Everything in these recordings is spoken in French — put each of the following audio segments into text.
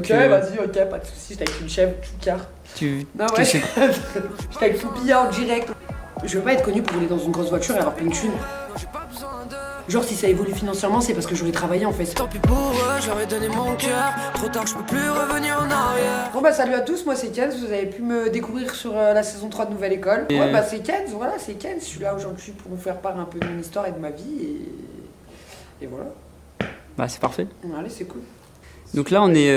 Ok, vas-y, ok, pas de soucis, j'étais avec une chèvre, tout car. Non, ouais, j'étais avec Soupia en direct. Je veux pas être connu pour rouler dans une grosse voiture et avoir plein de thunes. Genre, si ça évolue financièrement, c'est parce que j'aurais travaillé en fait. Tant pis pour eux, j'aurais donné mon cœur. Trop tard, je peux plus revenir en arrière. Bon bah salut à tous, moi c'est Kenz, vous avez pu me découvrir sur la saison 3 de Nouvelle École. Ouais bah c'est Kenz, voilà c'est Kenz, je suis là aujourd'hui pour vous faire part un peu de mon histoire et de ma vie et voilà. Bah c'est parfait. Allez c'est cool. Donc là on est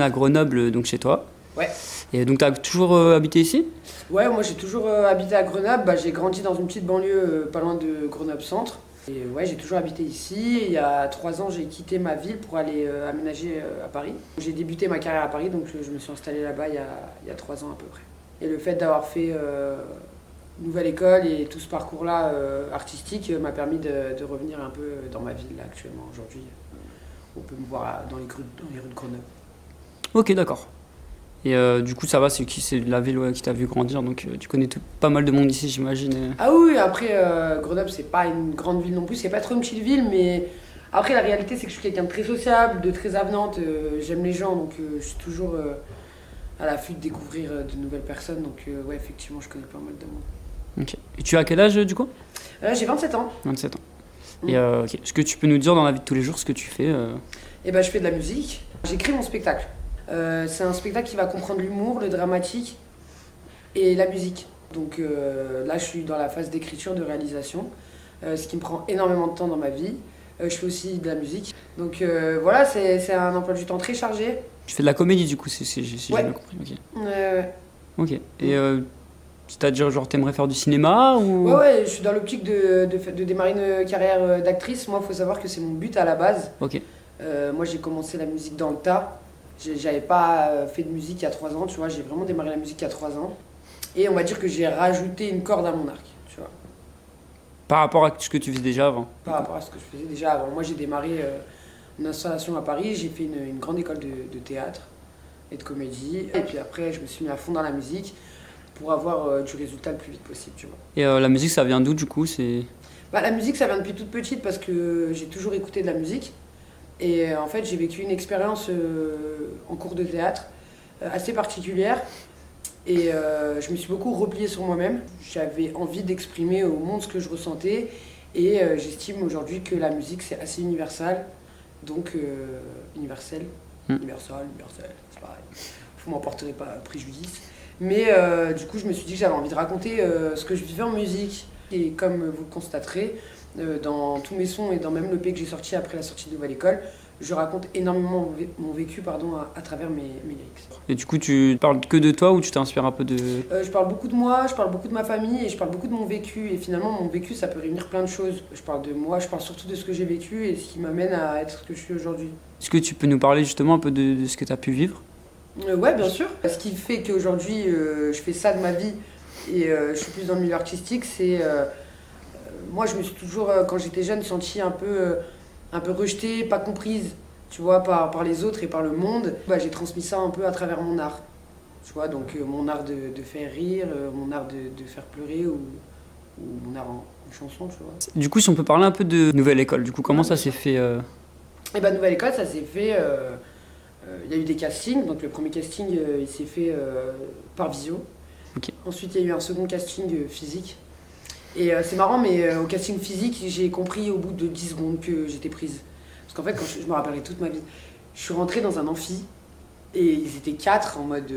à Grenoble, donc chez toi. Ouais. Et donc t'as toujours habité ici ? Ouais, moi j'ai toujours habité à Grenoble, bah, j'ai grandi dans une petite banlieue pas loin de Grenoble Centre. Et ouais, j'ai toujours habité ici. Et il y a 3 ans, j'ai quitté ma ville pour aller aménager à Paris. J'ai débuté ma carrière à Paris, donc je me suis installé là-bas il y a 3 ans à peu près. Et le fait d'avoir fait Nouvelle École et tout ce parcours-là artistique m'a permis de revenir un peu dans ma ville là, actuellement. Aujourd'hui, on peut me voir dans les rues de Grenoble. Ok, d'accord. Et du coup, ça va, c'est la ville qui t'a vu grandir, donc tu connais pas mal de monde ici, j'imagine. Ah oui, après, Grenoble, c'est pas une grande ville non plus, c'est pas trop une petite ville, mais après, la réalité, c'est que je suis quelqu'un de très sociable, de très avenante, j'aime les gens, donc je suis toujours à l'affût de découvrir de nouvelles personnes, donc ouais, effectivement, je connais pas mal de monde. Ok. Et tu as quel âge, du coup ? J'ai 27 ans. 27 ans. Et ok. Est-ce que tu peux nous dire dans la vie de tous les jours ce que tu fais Eh ben, je fais de la musique, j'écris mon spectacle. C'est un spectacle qui va comprendre l'humour, le dramatique et la musique. Donc là, je suis dans la phase d'écriture, de réalisation, ce qui me prend énormément de temps dans ma vie. Je fais aussi de la musique. Donc voilà, c'est un emploi du temps très chargé. Tu fais de la comédie, du coup, si j'ai bien compris. Ok. Ok. Et c'est-à-dire, genre, t'aimerais faire du cinéma ou... Ouais, je suis dans l'optique de démarrer une carrière d'actrice. Moi, il faut savoir que c'est mon but à la base. Ok. Moi, j'ai commencé la musique dans le tas. J'avais pas fait de musique il y a 3 ans, tu vois, j'ai vraiment démarré la musique il y a 3 ans. Et on va dire que j'ai rajouté une corde à mon arc, tu vois. Par rapport à ce que tu faisais déjà avant ? Par rapport à ce que je faisais déjà avant. Moi j'ai démarré une installation à Paris, j'ai fait une grande école de théâtre et de comédie. Et puis après je me suis mis à fond dans la musique pour avoir du résultat le plus vite possible, tu vois. Et la musique, ça vient d'où du coup ? La musique ça vient depuis toute petite parce que j'ai toujours écouté de la musique. Et en fait, j'ai vécu une expérience en cours de théâtre assez particulière. Et je me suis beaucoup repliée sur moi-même. J'avais envie d'exprimer au monde ce que je ressentais. Et j'estime aujourd'hui que la musique, c'est assez universel. Donc, universel, c'est pareil. Vous m'en porterez pas préjudice. Mais du coup, je me suis dit que j'avais envie de raconter ce que je vivais en musique. Et comme vous le constaterez, dans tous mes sons et dans même l'EP que j'ai sorti après la sortie de Nouvelle École, je raconte énormément mon vécu à travers mes lyrics. Et du coup, tu parles que de toi ou tu t'inspires un peu de... Je parle beaucoup de moi, je parle beaucoup de ma famille et je parle beaucoup de mon vécu. Et finalement, mon vécu, ça peut réunir plein de choses. Je parle de moi, je parle surtout de ce que j'ai vécu et ce qui m'amène à être ce que je suis aujourd'hui. Est-ce que tu peux nous parler justement un peu de ce que tu as pu vivre ? Ouais, bien sûr. Ce qui fait qu'aujourd'hui, je fais ça de ma vie et je suis plus dans le milieu artistique, c'est... moi, je me suis toujours, quand j'étais jeune, sentie un peu rejetée, pas comprise, tu vois, par les autres et par le monde. J'ai transmis ça un peu à travers mon art. Tu vois, donc mon art de faire rire, mon art de faire pleurer ou mon art en chanson, tu vois. Du coup, si on peut parler un peu de Nouvelle École, du coup, comment ça s'est fait Eh ben, Nouvelle École, ça s'est fait... il y a eu des castings, donc le premier casting, il s'est fait par visio. Okay. Ensuite, il y a eu un second casting physique. Et c'est marrant, mais au casting physique, j'ai compris au bout de 10 secondes que j'étais prise. Parce qu'en fait, quand je me rappellerai toute ma vie, je suis rentrée dans un amphi et ils étaient 4 en mode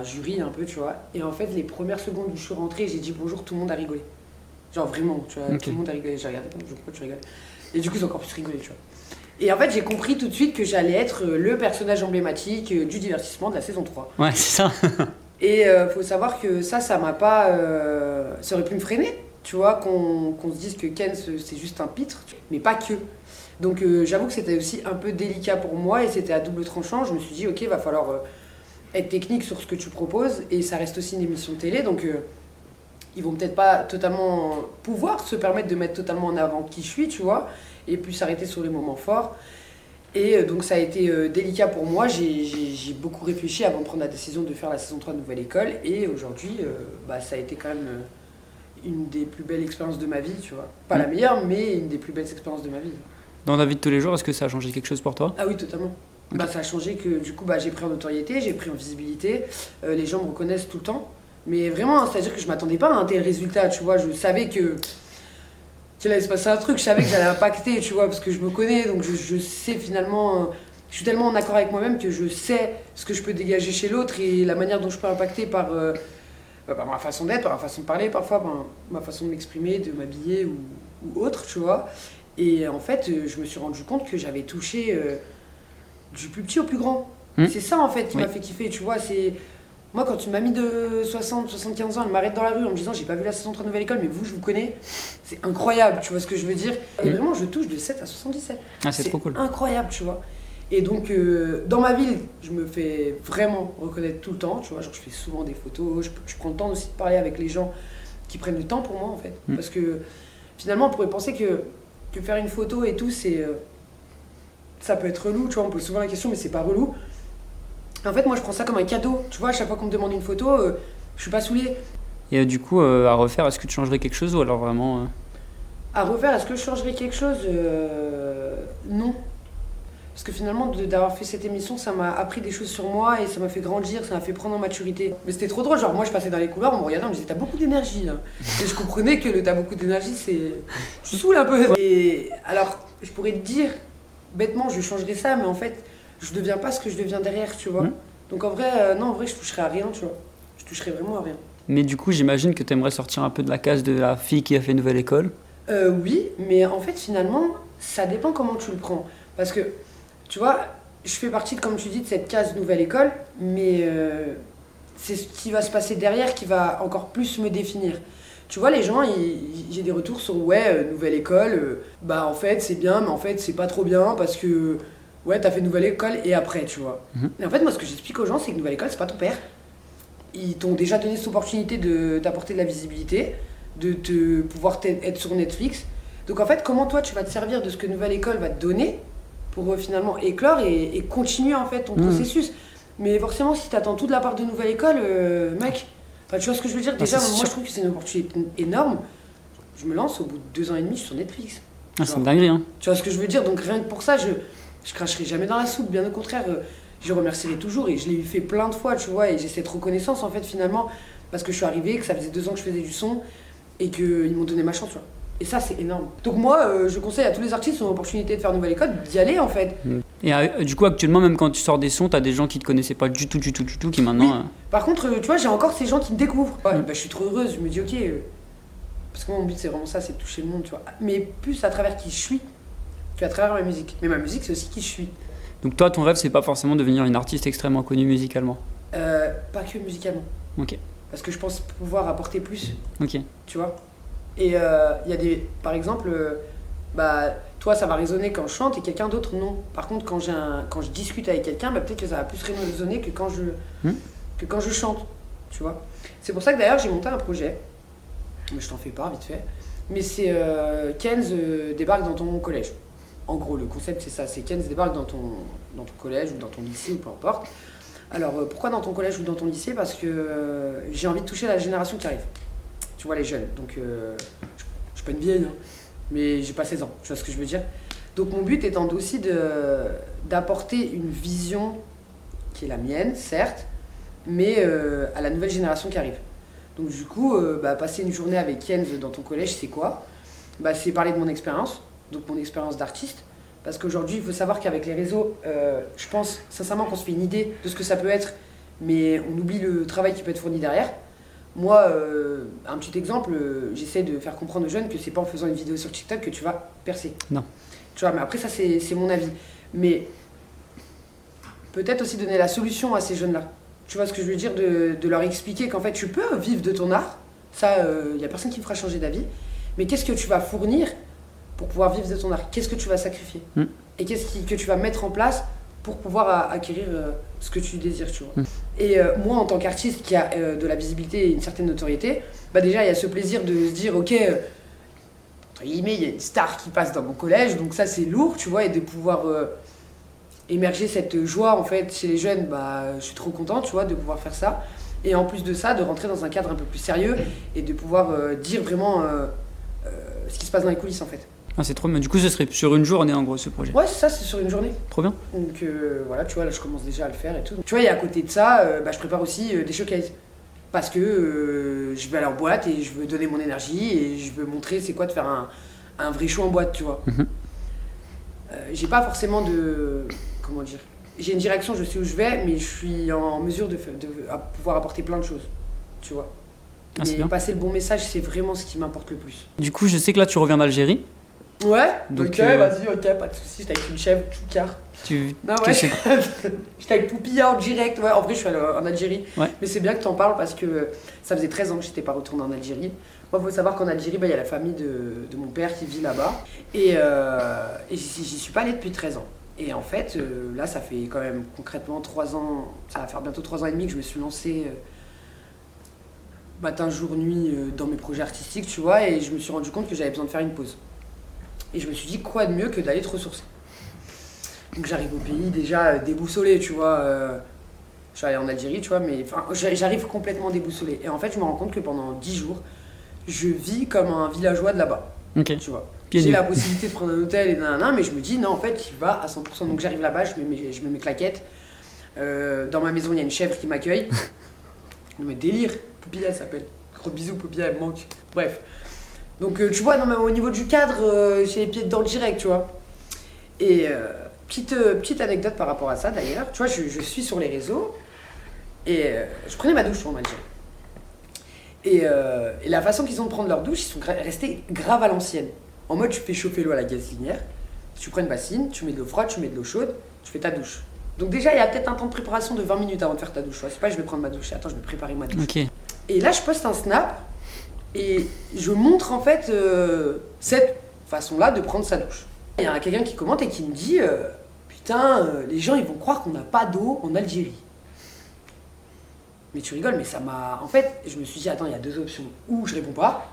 jury un peu, tu vois. Et en fait, les premières secondes où je suis rentrée, j'ai dit bonjour, tout le monde a rigolé. Genre vraiment, tu vois, okay. Tout le monde a rigolé. J'ai regardé, pourquoi tu rigoles ? Et du coup, ils ont encore plus rigolé, tu vois. Et en fait, j'ai compris tout de suite que j'allais être le personnage emblématique du divertissement de la saison 3. Ouais, c'est ça. Et faut savoir que ça m'a pas... ça aurait pu me freiner. Tu vois, qu'on se dise que Ken, c'est juste un pitre, mais pas que. Donc j'avoue que c'était aussi un peu délicat pour moi et c'était à double tranchant. Je me suis dit, ok, va falloir être technique sur ce que tu proposes et ça reste aussi une émission de télé, donc ils vont peut-être pas totalement pouvoir se permettre de mettre totalement en avant qui je suis, tu vois, et puis s'arrêter sur les moments forts. Et donc ça a été délicat pour moi, j'ai beaucoup réfléchi avant de prendre la décision de faire la saison 3 de Nouvelle École et aujourd'hui, ça a été quand même... une des plus belles expériences de ma vie, tu vois. Pas la meilleure, mais une des plus belles expériences de ma vie. Dans la vie de tous les jours, est-ce que ça a changé quelque chose pour toi ? Ah oui, totalement. Bah, ça a changé que du coup, bah, j'ai pris en notoriété, j'ai pris en visibilité, les gens me reconnaissent tout le temps. Mais vraiment, hein, c'est-à-dire que je m'attendais pas à un tel résultat, tu vois, je savais qu'il allait se passer un truc, je savais que j'allais impacter, tu vois, parce que je me connais, donc je sais finalement, je suis tellement en accord avec moi-même que je sais ce que je peux dégager chez l'autre et la manière dont je peux impacter par ma façon d'être, par ma façon de parler, parfois par ma façon de m'exprimer, de m'habiller ou autre, tu vois. Et en fait, je me suis rendu compte que j'avais touché du plus petit au plus grand. C'est ça en fait qui m'a fait kiffer, tu vois, c'est... Moi, quand une mamie de 60, 75 ans, elle m'arrête dans la rue en me disant j'ai pas vu la saison 3 Nouvelle École, mais vous, je vous connais, c'est incroyable, tu vois ce que je veux dire. Et vraiment, je touche de 7 à 77. Ah, c'est trop cool. Incroyable, tu vois. Et donc, dans ma ville, je me fais vraiment reconnaître tout le temps, tu vois. Genre, je fais souvent des photos, je prends le temps aussi de parler avec les gens qui prennent le temps pour moi, en fait. Parce que finalement, on pourrait penser que faire une photo et tout, c'est. Ça peut être relou, tu vois. On pose souvent la question, mais c'est pas relou. En fait, moi, je prends ça comme un cadeau. Tu vois, à chaque fois qu'on me demande une photo, je suis pas saoulée. Et du coup, à refaire, est-ce que tu changerais quelque chose ou alors vraiment... À refaire, est-ce que je changerais quelque chose Non. Parce que finalement, d'avoir fait cette émission, ça m'a appris des choses sur moi et ça m'a fait grandir, ça m'a fait prendre en maturité. Mais c'était trop drôle, genre moi je passais dans les couloirs, on me regardait, on me disait t'as beaucoup d'énergie là. Et je comprenais que le t'as beaucoup d'énergie, c'est... Je saoule un peu. Et alors, je pourrais te dire, bêtement, je changerais ça, mais en fait... je deviens pas ce que je deviens derrière, tu vois. Donc en vrai, non, en vrai, je toucherais à rien, tu vois. Je toucherais vraiment à rien. Mais du coup, j'imagine que tu aimerais sortir un peu de la case de la fille qui a fait Nouvelle École. Oui, mais en fait, finalement, ça dépend comment tu le prends. Parce que, tu vois, je fais partie, comme tu dis, de cette case Nouvelle École, mais c'est ce qui va se passer derrière qui va encore plus me définir. Tu vois, les gens, j'ai des retours sur ouais, Nouvelle École, bah en fait, c'est bien, mais en fait, c'est pas trop bien parce que... ouais, t'as fait Nouvelle École et après, tu vois. Et en fait, moi, ce que j'explique aux gens, c'est que Nouvelle École, c'est pas ton père. Ils t'ont déjà donné cette opportunité de t'apporter de la visibilité, de pouvoir être sur Netflix. Donc en fait, comment toi, tu vas te servir de ce que Nouvelle École va te donner pour finalement éclore et continuer en fait ton processus. Mais forcément, si t'attends tout de la part de Nouvelle École, mec, tu vois ce que je veux dire. Déjà, moi, je trouve que c'est une opportunité énorme. Je me lance, au bout de 2 ans et demi, je suis sur Netflix. Ah, c'est une dinguerie, hein. Tu vois ce que je veux dire. Donc rien que pour ça, je cracherai jamais dans la soupe, bien au contraire, je remercierai toujours et je l'ai fait plein de fois, tu vois, et j'ai cette reconnaissance en fait finalement, parce que je suis arrivée, que ça faisait 2 ans que je faisais du son et qu'ils m'ont donné ma chance, tu vois. Et ça, c'est énorme. Donc moi, je conseille à tous les artistes qui ont l'opportunité de faire Nouvelle École, d'y aller en fait. Et du coup, actuellement, même quand tu sors des sons, t'as des gens qui te connaissaient pas du tout, qui maintenant... Oui. Par contre, tu vois, j'ai encore ces gens qui me découvrent. Ouais, bah, je suis trop heureuse, je me dis ok, parce que moi, mon but c'est vraiment ça, c'est de toucher le monde, tu vois. Mais plus à travers qui je suis, qu'à travers ma musique. Mais ma musique, c'est aussi qui je suis. Donc toi, ton rêve, c'est pas forcément devenir une artiste extrêmement connue musicalement? Pas que musicalement. Ok. Parce que je pense pouvoir apporter plus. Ok. Tu vois. Et il y a des... Par exemple, bah, toi, ça va résonner quand je chante et quelqu'un d'autre, non. Par contre, quand je discute avec quelqu'un, bah, peut-être que ça va plus résonner que quand je chante. Tu vois. C'est pour ça que d'ailleurs, j'ai monté un projet. Mais je t'en fais pas, vite fait. Mais c'est Kenz débarque dans ton collège. En gros, le concept, c'est ça. C'est Kenz débarque dans ton collège ou dans ton lycée ou peu importe. Alors, pourquoi dans ton collège ou dans ton lycée? Parce que j'ai envie de toucher la génération qui arrive. Tu vois, les jeunes. Donc, je suis pas une vieille, hein, mais j'ai pas 16 ans. Tu vois ce que je veux dire? Donc, mon but étant aussi d'apporter une vision qui est la mienne, certes, mais à la nouvelle génération qui arrive. Donc, du coup, passer une journée avec Kenz dans ton collège, c'est quoi? C'est parler de mon expérience. Donc mon expérience d'artiste, parce qu'aujourd'hui il faut savoir qu'avec les réseaux, je pense sincèrement qu'on se fait une idée de ce que ça peut être, mais on oublie le travail qui peut être fourni derrière. Moi, un petit exemple, j'essaie de faire comprendre aux jeunes que c'est pas en faisant une vidéo sur TikTok que tu vas percer. Non. Tu vois, mais après ça c'est mon avis. Mais peut-être aussi donner la solution à ces jeunes-là. Tu vois ce que je veux dire, de leur expliquer qu'en fait tu peux vivre de ton art, ça, y a personne qui me fera changer d'avis, mais qu'est-ce que tu vas fournir pour pouvoir vivre de ton art? Qu'est-ce que tu vas sacrifier? Et qu'est-ce que tu vas mettre en place pour pouvoir acquérir ce que tu désires, tu vois. Et moi, en tant qu'artiste qui a de la visibilité et une certaine notoriété, déjà, il y a ce plaisir de se dire, ok, entre guillemets, il y a une star qui passe dans mon collège, donc ça, c'est lourd, tu vois, et de pouvoir émerger cette joie, en fait, chez les jeunes, je suis trop content, tu vois, de pouvoir faire ça. Et en plus de ça, de rentrer dans un cadre un peu plus sérieux et de pouvoir dire vraiment ce qui se passe dans les coulisses, en fait. Ah, c'est trop bien. Du coup, ce serait sur une journée en gros ce projet. Ouais, c'est ça, c'est sur une journée. Trop bien. Donc voilà, tu vois, là je commence déjà à le faire et tout. Tu vois, et à côté de ça, je prépare aussi des showcases. Parce que je vais aller en boîte et je veux donner mon énergie et je veux montrer c'est quoi de faire un vrai show en boîte, tu vois. J'ai pas forcément de... Comment dire, j'ai une direction, je sais où je vais, mais je suis en mesure de pouvoir apporter plein de choses, tu vois. Ah, c'est Mais bien. passer le bon message, c'est vraiment ce qui m'importe le plus. Du coup, je sais que là, tu reviens d'Algérie. Ouais, Donc, ok, vas-y, ok, pas de soucis, j'étais avec une chèvre, tout car. Non, ouais, qu'est-ce j'étais avec Poupilla en direct, ouais, en vrai je suis allée en Algérie. Ouais. Mais c'est bien que t'en parles parce que ça faisait 13 ans que j'étais pas retournée en Algérie. Moi, faut savoir qu'en Algérie, il y a la famille de mon père qui vit là-bas. Et j'y suis pas allée depuis 13 ans. Et en fait, là, ça fait quand même concrètement 3 ans, ça va faire bientôt 3 ans et demi que je me suis lancée matin, jour, nuit dans mes projets artistiques, tu vois, et je me suis rendu compte que j'avais besoin de faire une pause. Et je me suis dit, quoi de mieux que d'aller te ressourcer. Donc j'arrive au pays déjà déboussolé, tu vois. Je suis allée en Algérie, tu vois, mais j'arrive complètement déboussolé. Et en fait, je me rends compte que pendant 10 jours, je vis comme un villageois de là-bas. Ok. Tu vois. Pieds J'ai nus. la possibilité de prendre un hôtel et nanana, mais je me dis, non, en fait, tu vas à 100%. Donc j'arrive là-bas, je mets mes claquettes. Dans ma maison, il y a une chèvre qui m'accueille. Mais délire, Poupilla elle s'appelle. Gros bisous, Poupilla, elle me manque. Bref. Donc tu vois, non, mais au niveau du cadre, j'ai les pieds dedans direct, tu vois. Et petite anecdote par rapport à ça d'ailleurs, tu vois, je suis sur les réseaux et je prenais ma douche en Algérie. Et la façon qu'ils ont de prendre leur douche, ils sont restés grave à l'ancienne. En mode, tu fais chauffer l'eau à la gazinière, tu prends une bassine, tu mets de l'eau froide, tu mets de l'eau chaude, tu fais ta douche. Donc déjà, il y a peut-être un temps de préparation de 20 minutes avant de faire ta douche. C'est pas, je vais prendre ma douche, attends, je vais préparer ma douche. Ok. Et là, je poste un snap et je montre en fait cette façon-là de prendre sa douche. Il y a quelqu'un qui commente et qui me dit putain, les gens ils vont croire qu'on n'a pas d'eau en Algérie. Mais tu rigoles, mais ça m'a. En fait, je me suis dit attends, il y a deux options. Ou je réponds pas,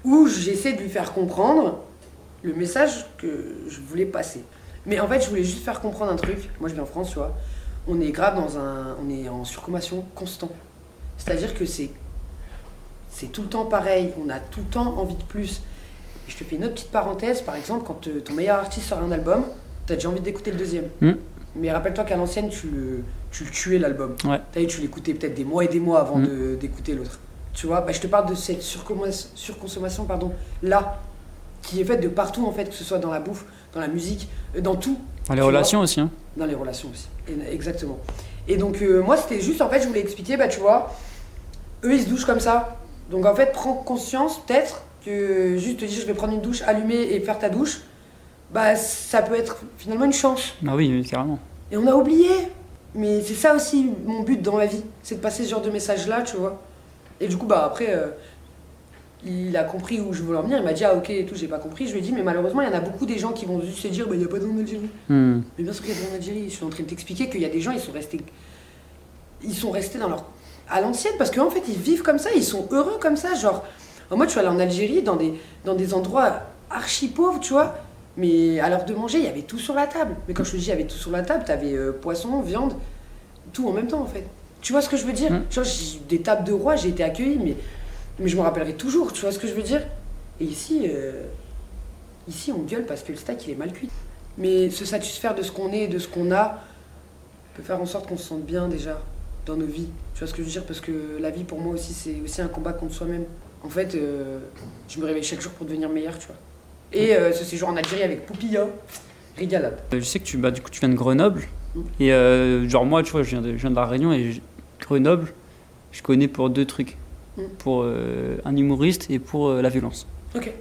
ou j'essaie de lui faire comprendre le message que je voulais passer. Mais en fait, je voulais juste faire comprendre un truc. Moi, je viens en France, tu vois. On est grave on est en surconsommation constant. C'est-à-dire que c'est tout le temps pareil. On a tout le temps envie de plus. Et je te fais une autre petite parenthèse. Par exemple, quand ton meilleur artiste sort un album, t'as déjà envie d'écouter le deuxième. Mais rappelle-toi qu'à l'ancienne, tu le tuais l'album. Ouais. T'as vu, tu l'écoutais peut-être des mois et des mois avant d'écouter l'autre. Tu vois, je te parle de cette surconsommation, là, qui est faite de partout en fait, que ce soit dans la bouffe, dans la musique, dans tout. Dans les relations aussi. Hein. Dans les relations aussi, exactement. Et donc moi c'était juste, en fait je voulais expliquer, tu vois, eux ils se douchent comme ça. Donc en fait prends conscience peut-être que juste te dire je vais prendre une douche, allumer et faire ta douche, ça peut être finalement une chance. Ah oui, carrément. Et on a oublié. Mais c'est ça aussi mon but dans la vie, c'est de passer ce genre de message là, tu vois. Et du coup après... il a compris où je voulais en venir, il m'a dit ah ok et tout, j'ai pas compris, je lui ai dit mais malheureusement il y en a beaucoup des gens qui vont juste se dire il y a pas d'eau en Algérie. Mais bien sûr qu'il y a pas d'eau en Algérie, je suis en train de t'expliquer qu'il y a des gens, ils sont restés à l'ancienne parce qu'en fait ils vivent comme ça, ils sont heureux comme ça, genre moi je suis allée en Algérie dans des endroits archi pauvres, tu vois, mais à l'heure de manger il y avait tout sur la table, mais quand je te dis il y avait tout sur la table, t'avais poisson, viande, tout en même temps en fait. Tu vois ce que je veux dire? Genre des tables de roi, j'ai été accueillie mais je me rappellerai toujours, tu vois ce que je veux dire? Et ici on gueule parce que le steak il est mal cuit. Mais se satisfaire de ce qu'on est et de ce qu'on a peut faire en sorte qu'on se sente bien déjà dans nos vies. Tu vois ce que je veux dire? Parce que la vie pour moi aussi c'est aussi un combat contre soi-même. En fait, je me réveille chaque jour pour devenir meilleur, tu vois. Et ce séjour en Algérie avec Poupilla, régalade. Je sais que du coup tu viens de Grenoble. Et genre moi tu vois je viens de la Réunion et Grenoble je connais pour deux trucs. Pour un humoriste et pour la violence. Ok.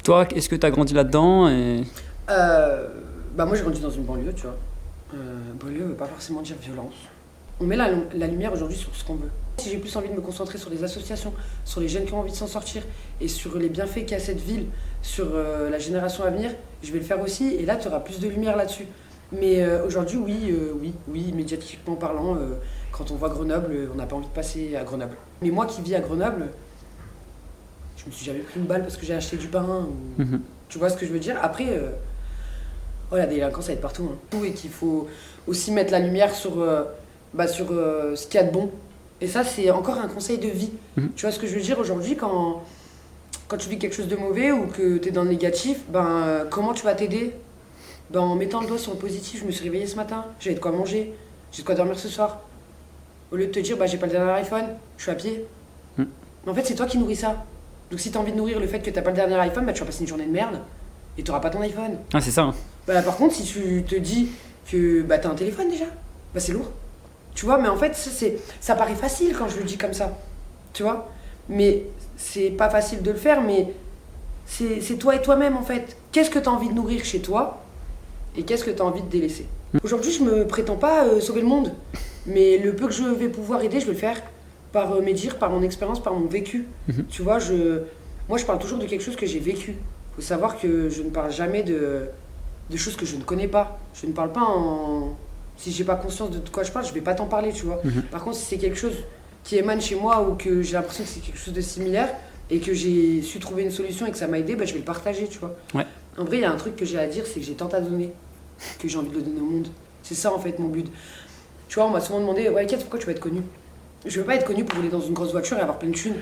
Toi, est-ce que tu as grandi là-dedans et... Moi j'ai grandi dans une banlieue, tu vois. Banlieue veut pas forcément dire violence. On met la lumière aujourd'hui sur ce qu'on veut. Si j'ai plus envie de me concentrer sur les associations, sur les jeunes qui ont envie de s'en sortir et sur les bienfaits qu'a cette ville, sur la génération à venir, je vais le faire aussi et là tu auras plus de lumière là-dessus. Mais aujourd'hui, oui, médiatiquement parlant, quand on voit Grenoble, on n'a pas envie de passer à Grenoble. Mais moi qui vis à Grenoble, je me suis jamais pris une balle parce que j'ai acheté du pain. Tu vois ce que je veux dire? Après, la délinquance, ça va être partout. Hein. Et qu'il faut aussi mettre la lumière sur ce qu'il y a de bon. Et ça, c'est encore un conseil de vie. Tu vois ce que je veux dire? Aujourd'hui, quand quand tu vis quelque chose de mauvais ou que tu es dans le négatif, comment tu vas t'aider? En mettant le doigt sur le positif. Je me suis réveillée ce matin, j'avais de quoi manger, j'ai de quoi dormir ce soir. Au lieu de te dire, j'ai pas le dernier iPhone, je suis à pied. Mais en fait, c'est toi qui nourris ça. Donc si tu as envie de nourrir le fait que t'as pas le dernier iPhone, tu vas passer une journée de merde et t'auras pas ton iPhone. Ah, c'est ça. Hein. Par contre, si tu te dis que t'as un téléphone déjà, c'est lourd. Tu vois, mais en fait, ça paraît facile quand je le dis comme ça. Tu vois? Mais c'est pas facile de le faire, mais c'est toi et toi-même en fait. Qu'est-ce que tu as envie de nourrir chez toi et qu'est-ce que tu as envie de délaisser? Aujourd'hui, je me prétends pas sauver le monde, mais le peu que je vais pouvoir aider, je vais le faire par mes dires, par mon expérience, par mon vécu. Tu vois, moi je parle toujours de quelque chose que j'ai vécu. Il faut savoir que je ne parle jamais de choses que je ne connais pas. Je ne parle pas si j'ai pas conscience de quoi je parle, je vais pas t'en parler, tu vois. Par contre, si c'est quelque chose qui émane chez moi ou que j'ai l'impression que c'est quelque chose de similaire et que j'ai su trouver une solution et que ça m'a aidé, je vais le partager, tu vois. Ouais. En vrai, il y a un truc que j'ai à dire, c'est que j'ai tant à donner que j'ai envie de le donner au monde. C'est ça en fait mon but. Tu vois, on m'a souvent demandé, ouais, Kate, pourquoi tu veux être connu? Je veux pas être connu pour rouler dans une grosse voiture et avoir plein de thunes.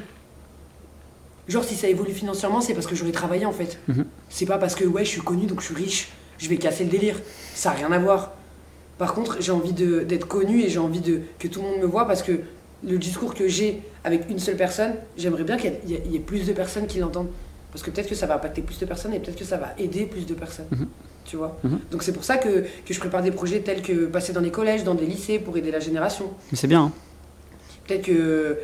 Genre, si ça évolue financièrement, c'est parce que j'aurais travaillé en fait. C'est pas parce que, ouais, je suis connu donc je suis riche, je vais casser le délire. Ça a rien à voir. Par contre, j'ai envie d'être connu et j'ai envie que tout le monde me voit parce que le discours que j'ai avec une seule personne, j'aimerais bien qu'il y ait plus de personnes qui l'entendent. Parce que peut-être que ça va impacter plus de personnes et peut-être que ça va aider plus de personnes. Tu vois. Donc c'est pour ça que je prépare des projets tels que passer dans les collèges, dans des lycées pour aider la génération. Mais c'est bien. Hein. Peut-être que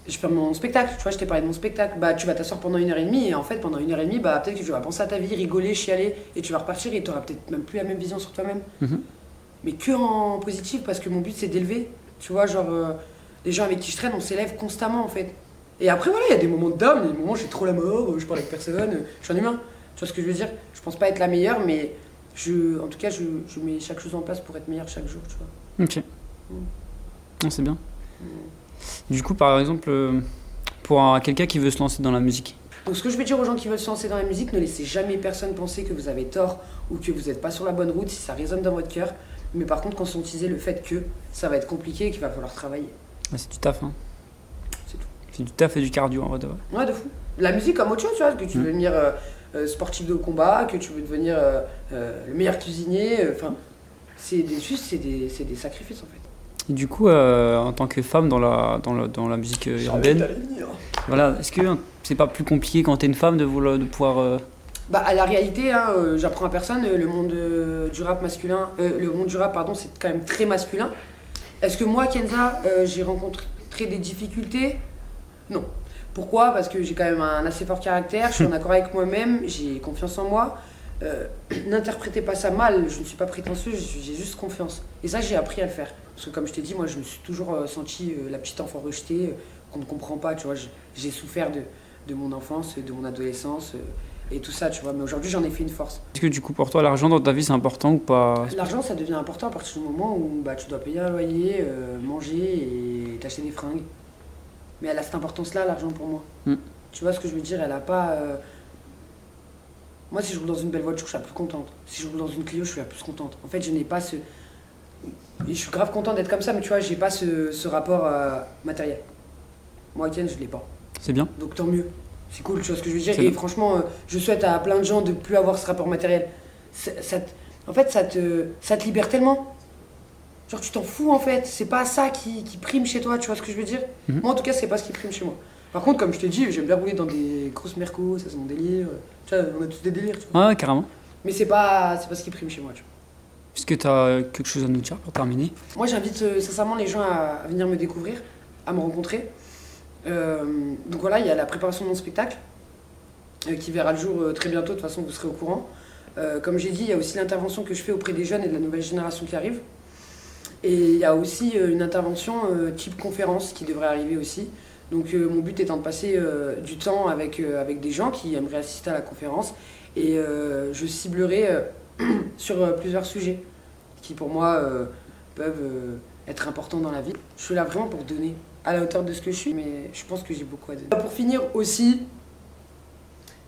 je fais mon spectacle, tu vois, je t'ai parlé de mon spectacle. Tu vas t'asseoir pendant 1h30 et en fait, pendant 1h30, peut-être que tu vas penser à ta vie, rigoler, chialer et tu vas repartir et tu auras peut-être même plus la même vision sur toi-même. Mais que en positif parce que mon but c'est d'élever. Tu vois, genre, les gens avec qui je traîne, on s'élève constamment en fait. Et après, voilà, il y a des moments de down, des moments où j'ai trop la mort, je parle avec personne, je suis un humain. Tu vois ce que je veux dire? Je pense pas être la meilleure, mais en tout cas, je mets chaque chose en place pour être meilleure chaque jour, tu vois. Ok. Non, c'est bien. Du coup, par exemple, pour quelqu'un qui veut se lancer dans la musique. Donc ce que je vais dire aux gens qui veulent se lancer dans la musique, ne laissez jamais personne penser que vous avez tort ou que vous n'êtes pas sur la bonne route si ça résonne dans votre cœur. Mais par contre, conscientisez le fait que ça va être compliqué et qu'il va falloir travailler. Ouais, c'est du taf, hein. C'est tout. C'est du taf et du cardio, en vrai. Ouais, de fou. La musique comme autre chose, tu vois, que tu veux devenir sportif de combat, que tu veux devenir le meilleur cuisinier, c'est des sacrifices en fait. Et du coup, en tant que femme dans la musique urbaine, voilà, est-ce que c'est pas plus compliqué quand t'es une femme de pouvoir... À la réalité, j'apprends à personne, le monde du rap masculin, le monde du rap, pardon, c'est quand même très masculin. Est-ce que moi, Kenza, j'ai rencontré des difficultés? Non. Pourquoi? Parce que j'ai quand même un assez fort caractère, je suis en accord avec moi-même, j'ai confiance en moi. N'interprétez pas ça mal, je ne suis pas prétentieuse, j'ai juste confiance. Et ça, j'ai appris à le faire. Parce que comme je t'ai dit, moi, je me suis toujours sentie la petite enfant rejetée, qu'on ne comprend pas, tu vois. J'ai souffert de mon enfance, de mon adolescence et tout ça, tu vois. Mais aujourd'hui, j'en ai fait une force. Est-ce que du coup, pour toi, l'argent dans ta vie, c'est important ou pas? L'argent, ça devient important à partir du moment où tu dois payer un loyer, manger et t'acheter des fringues. Mais elle a cette importance-là, l'argent, pour moi. Tu vois ce que je veux dire? Elle a pas... Moi, si je roule dans une belle voiture, je suis la plus contente. Si je roule dans une Clio, je suis la plus contente. En fait, je n'ai pas ce... Et je suis grave content d'être comme ça, mais tu vois, j'ai pas ce rapport matériel. Moi, Ken, je l'ai pas. C'est bien. Donc tant mieux. C'est cool, tu vois ce que je veux dire. Et franchement, je souhaite à plein de gens de plus avoir ce rapport matériel. En fait, ça te libère tellement. Genre, tu t'en fous, en fait. C'est pas ça qui prime chez toi, tu vois ce que je veux dire. Moi, en tout cas, c'est pas ce qui prime chez moi. Par contre, comme je t'ai dit, j'aime bien rouler dans des grosses mercos, ça c'est mon délire. Tu vois, on a tous des délires, tu vois. Ouais, carrément. Mais c'est pas ce qui prime chez moi, tu vois. Est-ce que tu as quelque chose à nous dire pour terminer? Moi, j'invite sincèrement les gens à venir me découvrir, à me rencontrer. Donc voilà, il y a la préparation de mon spectacle qui verra le jour très bientôt, de toute façon, vous serez au courant. Comme j'ai dit, il y a aussi l'intervention que je fais auprès des jeunes et de la nouvelle génération qui arrive. Et il y a aussi une intervention type conférence qui devrait arriver aussi. Donc mon but étant de passer du temps avec des gens qui aimeraient assister à la conférence. Et je ciblerai sur plusieurs sujets qui pour moi peuvent être importants dans la vie. Je suis là vraiment pour donner à la hauteur de ce que je suis, mais je pense que j'ai beaucoup à donner. Pour finir aussi,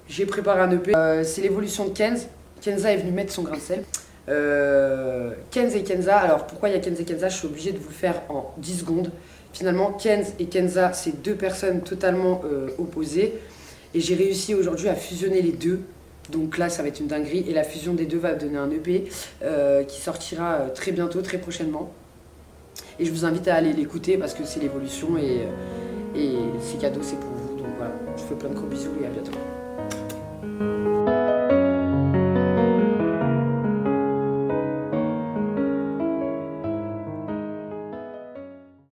j'ai préparé un EP, c'est l'évolution de Kenz. Kenza est venu mettre son grain de sel. Kenz et Kenza, alors pourquoi il y a Kenz et Kenza? Je suis obligée de vous le faire en 10 secondes. Finalement, Kenz et Kenza, c'est deux personnes totalement opposées. Et j'ai réussi aujourd'hui à fusionner les deux. Donc là, ça va être une dinguerie. Et la fusion des deux va donner un EP qui sortira très bientôt, très prochainement. Et je vous invite à aller l'écouter parce que c'est l'évolution et c'est cadeau, c'est pour vous. Donc voilà, je vous fais plein de gros bisous et à bientôt.